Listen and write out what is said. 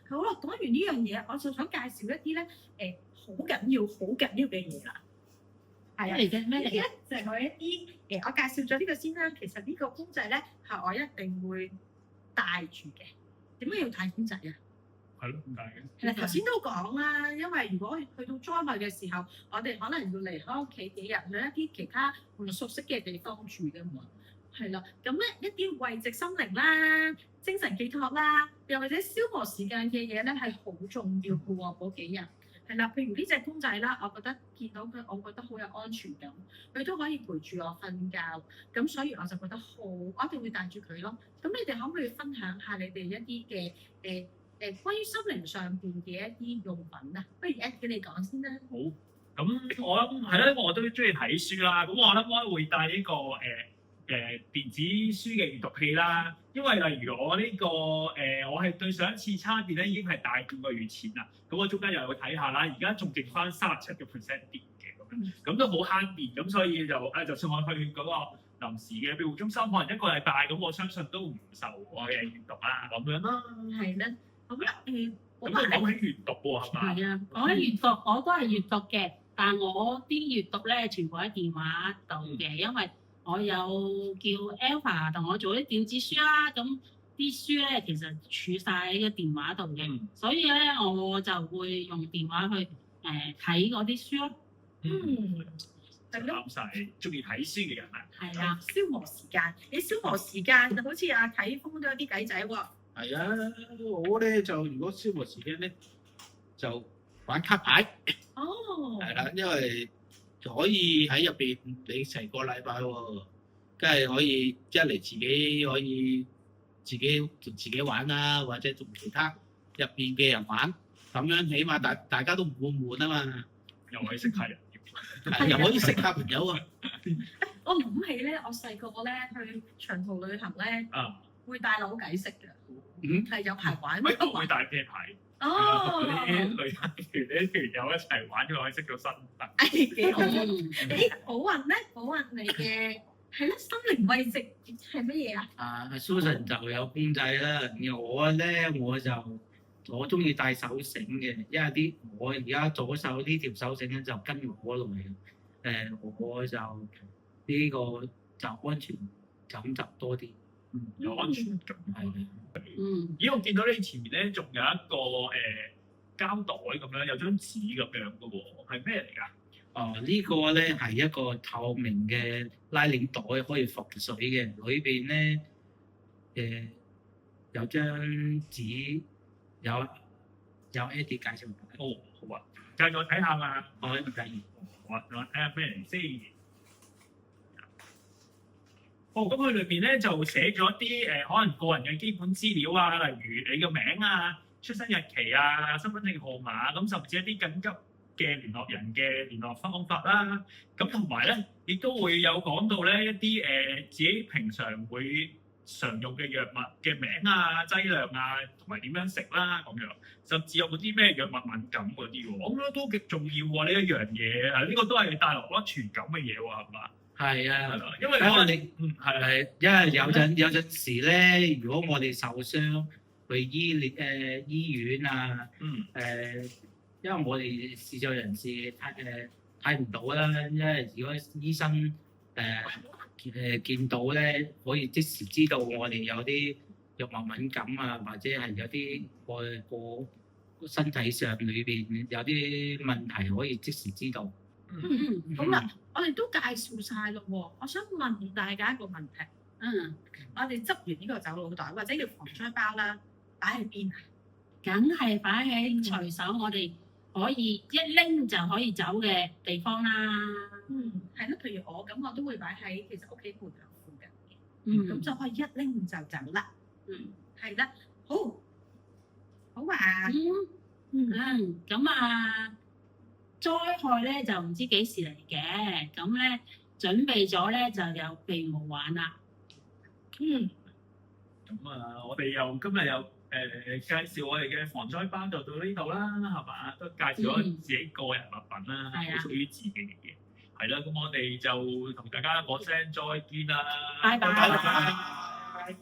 好啦，講完呢樣嘢，我就想介紹一啲咧好緊要嘅嘢啦。係啊，嚟嘅咩嚟嘅？呢啲咧就係我一啲我介紹咗呢個先啦。其實呢個公仔咧係我一定會帶住嘅。點解要帶公仔啊？係咯，點解嘅？其實頭先都講啦，因為如果去到災害嘅時候，我哋可能要離開屋企幾日，去一啲其他唔熟悉嘅地方住㗎嘛。係啦，咁咧一啲慰藉心靈啦、精神寄託啦，又或者消磨時間嘅嘢咧，係好重要嘅喎。嗰幾日係啦，譬如呢隻公仔啦，我覺得見到佢，我覺得好有安全感，佢都可以陪住我瞓覺，咁所以我就覺得好，我一定會帶住佢咯。咁你哋可唔可以分享下你哋一啲嘅關於心靈上邊嘅一啲用品啊？不如 Ed 俾你講先啦。好，咁我諗係啦，我都中意睇書啦。咁我諗我會帶呢個電子書嘅閱讀器啦。因為例如我呢個我係對上一次叉電咧已經係大半個月前啦。咁我中間又有睇下啦，而家仲剩翻37%電嘅咁都好慳電。咁所以就算我去嗰個臨時嘅庇護中心，可能1個禮拜，咁我相信都唔受我嘅閱讀啦咁樣啦。係啦。咁啦，咁佢講起閱讀喎，係嘛？係啊，講起閱讀，我都係閱讀嘅，但係我啲閱讀咧全部喺電話度嘅，因為我有叫 Alpha 同我做啲電子書啦，咁啲書咧其實儲晒喺個電話度嘅，所以咧我就會用電話去睇嗰啲書咯。係咯，啱晒，中意睇書嘅人啊！係啊，消磨時間，你消磨時間好似阿啟峰都有啲計仔喎。係啊，我咧就如果消磨時間咧，就玩卡牌。哦。係啦，因為可以喺入邊你成個禮拜喎，梗係可以一嚟自己可以自己同自己玩啦，或者同其他入邊嘅人玩，咁樣起碼大家都唔會悶啊嘛。又可以識下人，又可以識下朋友啊！我諗起咧，我細個咧去長途旅行咧，會帶扭計識嘅。係有排玩。咪都會帶啤牌。哦。啲旅行團啲團友一齊玩，就可以識到新朋友。幾好。寶雲咧，寶雲你嘅係啦，心靈慰藉係乜嘢啊？啊 ，Susan 就有公仔啦，我咧我中意戴手繩嘅，因為我而家左手呢條手繩咧就跟我嚟嘅，我就呢個就安全感就多啲。有安全感係嘅。咦，我見到你前面咧仲有一個膠袋咁樣，有張紙咁樣嘅喎，係咩嚟㗎？呢個咧係一個透明嘅拉鏈袋，可以防水嘅。裏邊咧有張紙，有 Eddie 介紹。哦，好啊，介紹我睇下嘛。我介紹。我睇下咩嚟先。咁佢裏邊咧就寫咗啲可能個人嘅基本資料啊，例如你嘅名啊、出生日期啊、身份證號碼，咁甚至一啲緊急嘅聯絡人嘅聯絡方法啦。咁同埋咧，亦都會有講到咧一啲自己平常會常用嘅藥物嘅名啊、劑量啊，同埋點樣食啦咁樣。甚至有冇啲咩藥物敏感嗰啲喎？我覺得都極重要喎呢一樣嘢。呢個都係帶來安全感嘅嘢喎，係嘛？係啊，因為係因為有陣時咧，如果我哋受傷去醫院啊，因為我哋視障人士睇唔到啦，因為如果醫生見到咧，可以即時知道我哋有啲藥物敏感啊，或者係有啲個身體上裏邊有啲問題，可以即時知道。好啦，我哋都介紹晒咯喎，我想問大家一個問題。我哋執完呢個走佬袋或者叫防災包啦，擺喺邊啊？梗係擺喺隨手我哋可以一拎就可以走嘅地方啦。係咯，譬如我咁，我都會擺喺其實屋企門口附近嘅，咁就可以一拎就走啦。係啦，好啊。咁啊。災害咧就唔知幾時嚟嘅，咁咧準備咗咧就有備無患啦。咁我哋今日又介紹我哋嘅防災包就到呢度啦，係嘛？都介紹咗自己個人物品啦，好屬於自己嘅嘢。係啦，咁我哋就同大家講聲再見啦，拜拜。